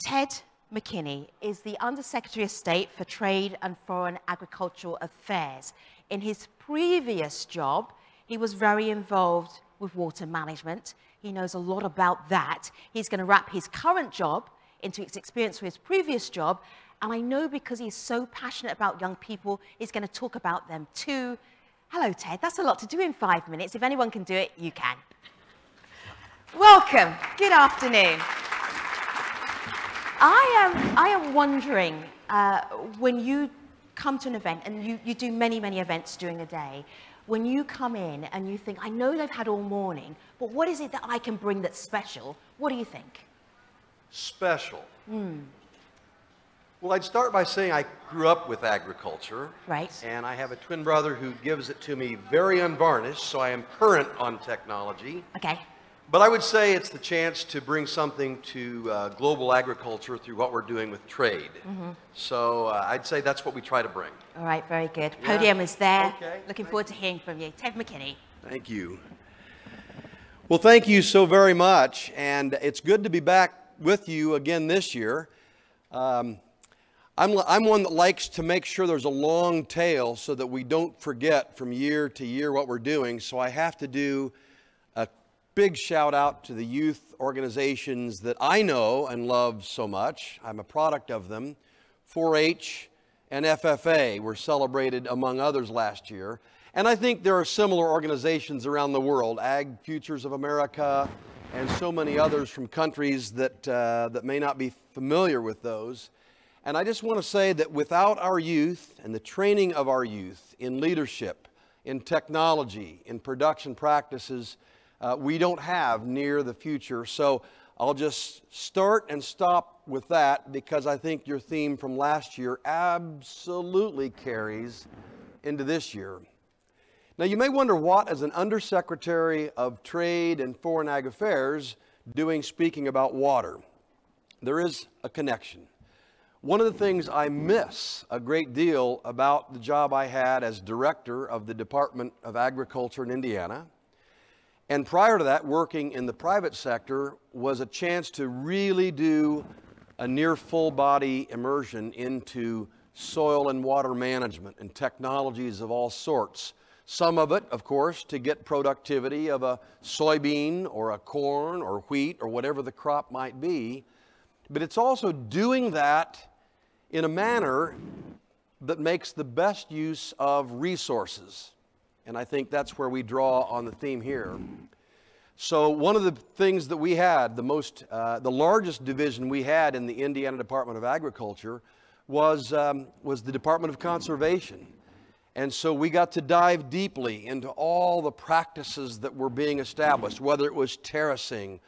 Ted McKinney is the Undersecretary of State for Trade and Foreign Agricultural Affairs. In his previous job, he was very involved with water management. He knows a lot about that. He's going to wrap his current job into his experience with his previous job. And I know because he's so passionate about young people, he's going to talk about them too. Hello, Ted. That's a lot to do in 5 minutes. If anyone can do it, you can. Welcome. Good afternoon. I am wondering, when you come to an event, and you do many, many events during the day, when you come in and you think, I know they've had all morning, but what is it that I can bring that's special? What do you think? Special? Well, I'd start by saying I grew up with agriculture. Right. And I have a twin brother who gives it to me very unvarnished, so I am current on technology. Okay. But I would say it's the chance to bring something to global agriculture through what we're doing with trade. So I'd say that's what we try to bring. All right, very good. Podium is there. Okay. Looking forward to hearing from you. Ted McKinney. Thank you. Well, thank you so very much. And it's good to be back with you again this year. I'm one that likes to make sure there's a long tail so that we don't forget from year to year what we're doing. So I have to do a big shout out to the youth organizations that I know and love so much. I'm a product of them. 4-H and FFA were celebrated among others last year. And I think there are similar organizations around the world, Ag Futures of America and so many others from countries that may not be familiar with those. And I just want to say that without our youth and the training of our youth in leadership, in technology, in production practices, we don't have near the future. So I'll just start and stop with that because I think your theme from last year absolutely carries into this year. Now you may wonder what, as an Undersecretary of Trade and Foreign Ag Affairs, doing speaking about water. There is a connection. One of the things I miss a great deal about the job I had as director of the Department of Agriculture in Indiana, and prior to that, working in the private sector, was a chance to really do a near full body immersion into soil and water management and technologies of all sorts. Some of it, of course, to get productivity of a soybean or a corn or wheat or whatever the crop might be. But it's also doing that in a manner that makes the best use of resources. And I think that's where we draw on the theme here. So one of the things that we had, the largest division we had in the Indiana Department of Agriculture was the Department of Conservation. And so we got to dive deeply into all the practices that were being established, whether it was terracing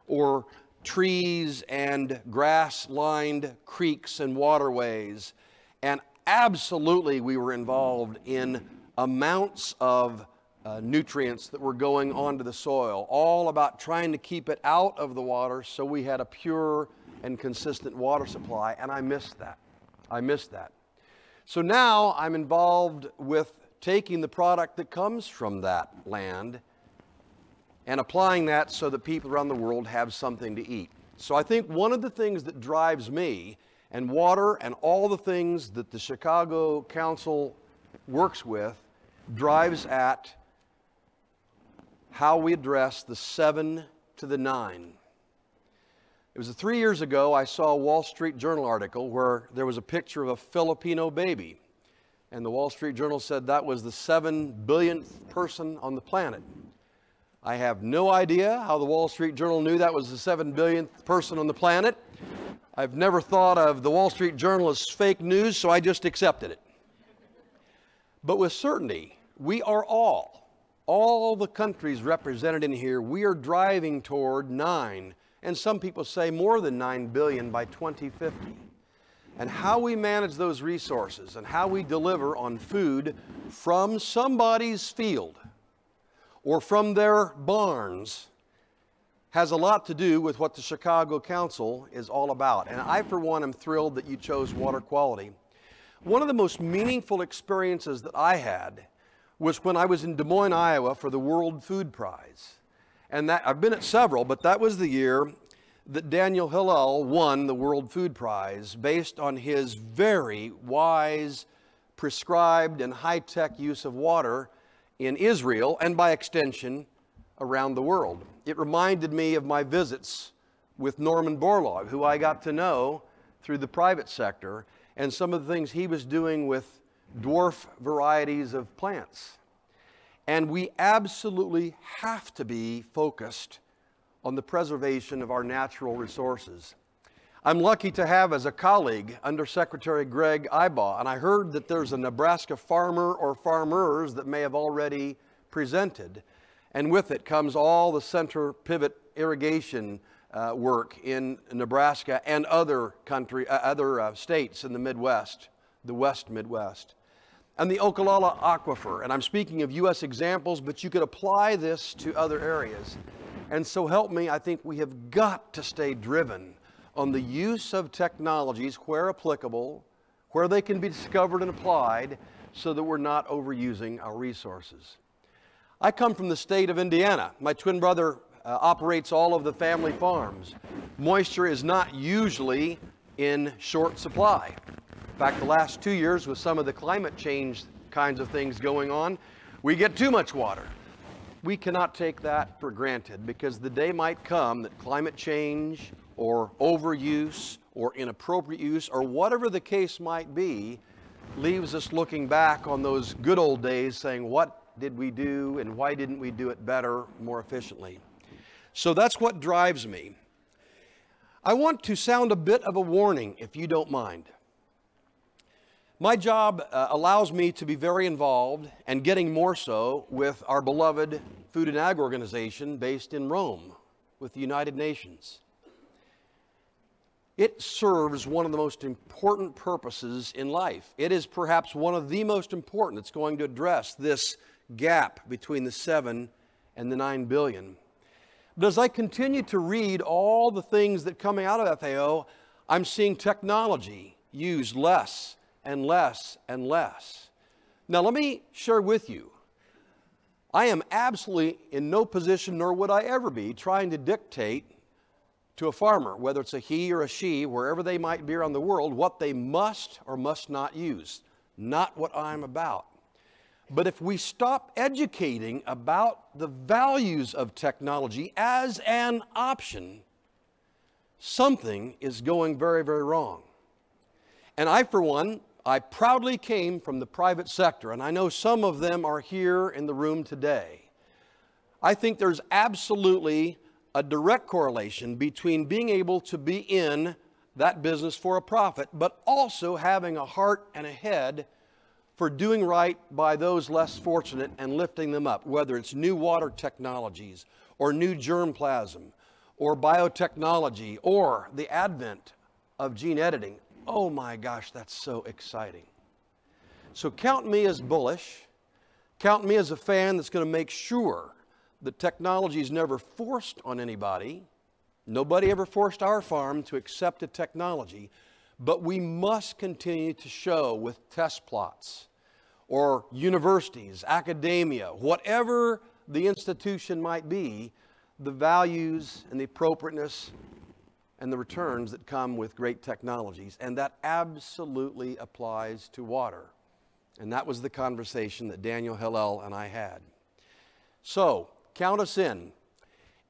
or trees and grass-lined creeks and waterways. And absolutely we were involved in amounts of nutrients that were going onto the soil, all about trying to keep it out of the water so we had a pure and consistent water supply, and I missed that. I missed that. So now I'm involved with taking the product that comes from that land and applying that so that people around the world have something to eat. So I think one of the things that drives me, and water and all the things that the Chicago Council works with, drives at how we address the 7 to the 9. It was 3 years ago I saw a Wall Street Journal article where there was a picture of a Filipino baby. And the Wall Street Journal said that was the 7 billionth person on the planet. I have no idea how the Wall Street Journal knew that was the 7 billionth person on the planet. I've never thought of the Wall Street Journal as fake news, so I just accepted it. But with certainty, we are all the countries represented in here, we are driving toward 9, and some people say more than 9 billion by 2050. And how we manage those resources and how we deliver on food from somebody's field or from their barns has a lot to do with what the Chicago Council is all about. And I, for one, am thrilled that you chose water quality. One of the most meaningful experiences that I had was when I was in Des Moines, Iowa for the World Food Prize. And that, I've been at several, but that was the year that Daniel Hillel won the World Food Prize based on his very wise, prescribed, and high-tech use of water in Israel and by extension around the world. It reminded me of my visits with Norman Borlaug, who I got to know through the private sector, and some of the things he was doing with dwarf varieties of plants. And we absolutely have to be focused on the preservation of our natural resources. I'm lucky to have as a colleague Undersecretary Greg Ibaugh, and I heard that there's a Nebraska farmer or farmers that may have already presented. And with it comes all the center pivot irrigation work in Nebraska and other states in the Midwest, the West Midwest. And the Okalala Aquifer, and I'm speaking of U.S. examples, but you could apply this to other areas. And so help me, I think we have got to stay driven on the use of technologies where applicable, where they can be discovered and applied, so that we're not overusing our resources. I come from the state of Indiana. My twin brother operates all of the family farms. Moisture is not usually in short supply. In fact, the last 2 years with some of the climate change kinds of things going on, we get too much water. We cannot take that for granted, because the day might come that climate change or overuse or inappropriate use or whatever the case might be leaves us looking back on those good old days saying, what did we do and why didn't we do it better, more efficiently? So that's what drives me. I want to sound a bit of a warning, if you don't mind. My job allows me to be very involved, and getting more so, with our beloved Food and Ag organization based in Rome with the United Nations. It serves one of the most important purposes in life. It is perhaps one of the most important. It's going to address this gap between the 7 and the 9 billion. But as I continue to read all the things that coming out of FAO, I'm seeing technology used less and less and less. Now let me share with you, I am absolutely in no position, nor would I ever be, trying to dictate to a farmer, whether it's a he or a she, wherever they might be around the world, what they must or must not use. Not what I'm about. But if we stop educating about the values of technology as an option, something is going very, very wrong. And I, for one, I proudly came from the private sector, and I know some of them are here in the room today. I think there's absolutely a direct correlation between being able to be in that business for a profit, but also having a heart and a head for doing right by those less fortunate and lifting them up, whether it's new water technologies or new germplasm or biotechnology or the advent of gene editing. Oh my gosh, that's so exciting. So count me as bullish. Count me as a fan that's going to make sure that technology is never forced on anybody. Nobody ever forced our farm to accept a technology, but we must continue to show with test plots or universities, academia, whatever the institution might be, the values and the appropriateness and the returns that come with great technologies. And that absolutely applies to water. And that was the conversation that Daniel Hillel and I had. So, count us in.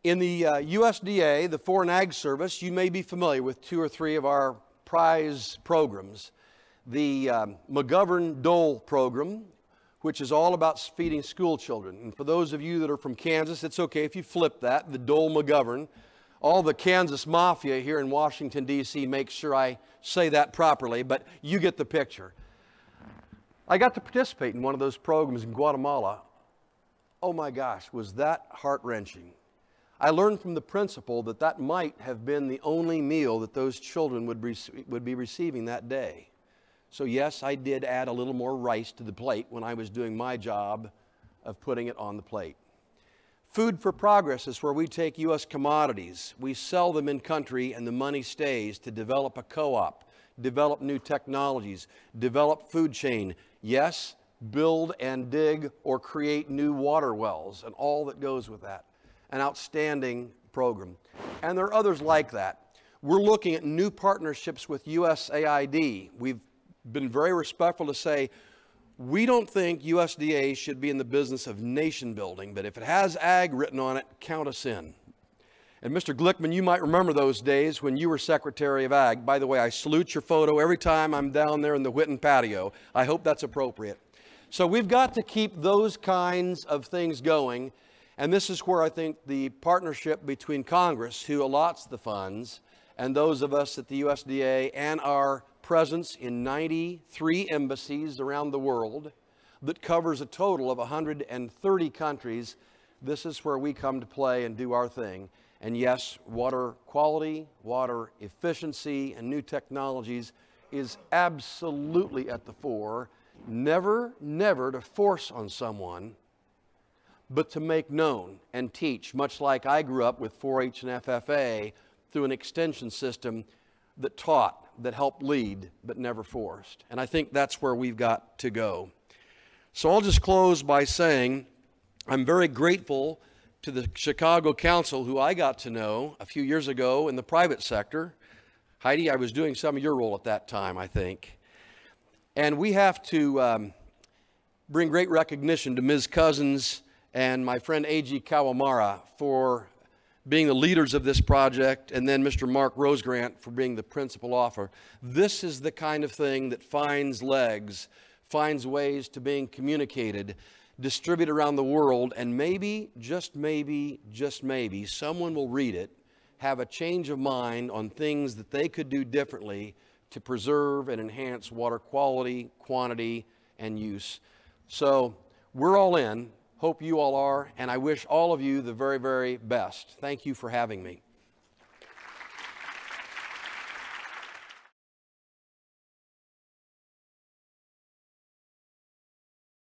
In the USDA, the Foreign Ag Service, you may be familiar with 2 or 3 of our prize programs. The McGovern-Dole program, which is all about feeding school children. And for those of you that are from Kansas, it's okay if you flip that, the Dole-McGovern. All the Kansas mafia here in Washington, D.C. makes sure I say that properly, but you get the picture. I got to participate in one of those programs in Guatemala. Oh my gosh, was that heart-wrenching. I learned from the principal that that might have been the only meal that those children would be receiving that day. So yes, I did add a little more rice to the plate when I was doing my job of putting it on the plate. Food for Progress is where we take U.S. commodities, we sell them in country, and the money stays to develop a co-op, develop new technologies, develop food chain. Yes, build and dig or create new water wells and all that goes with that. An outstanding program. And there are others like that. We're looking at new partnerships with USAID. We've been very respectful to say, we don't think USDA should be in the business of nation building, but if it has ag written on it, count us in. And Mr. Glickman, you might remember those days when you were Secretary of Ag. By the way, I salute your photo every time I'm down there in the Whitten patio. I hope that's appropriate. So we've got to keep those kinds of things going. And this is where I think the partnership between Congress, who allots the funds, and those of us at the USDA and our presence in 93 embassies around the world that covers a total of 130 countries, this is where we come to play and do our thing. And yes, water quality, water efficiency, and new technologies is absolutely at the fore. Never, never to force on someone, but to make known and teach, much like I grew up with 4-H and FFA through an extension system that taught, that helped lead, but never forced. And I think that's where we've got to go. So I'll just close by saying I'm very grateful to the Chicago Council, who I got to know a few years ago in the private sector. Heidi, I was doing some of your role at that time, I think. And we have to bring great recognition to Ms. Cousins and my friend A.G. Kawamara for being the leaders of this project, and then Mr. Mark Rosegrant for being the principal author. This is the kind of thing that finds legs, finds ways to being communicated, distributed around the world, and maybe, just maybe, someone will read it, have a change of mind on things that they could do differently to preserve and enhance water quality, quantity, and use. So we're all in. Hope you all are, and I wish all of you the very, very best. Thank you for having me.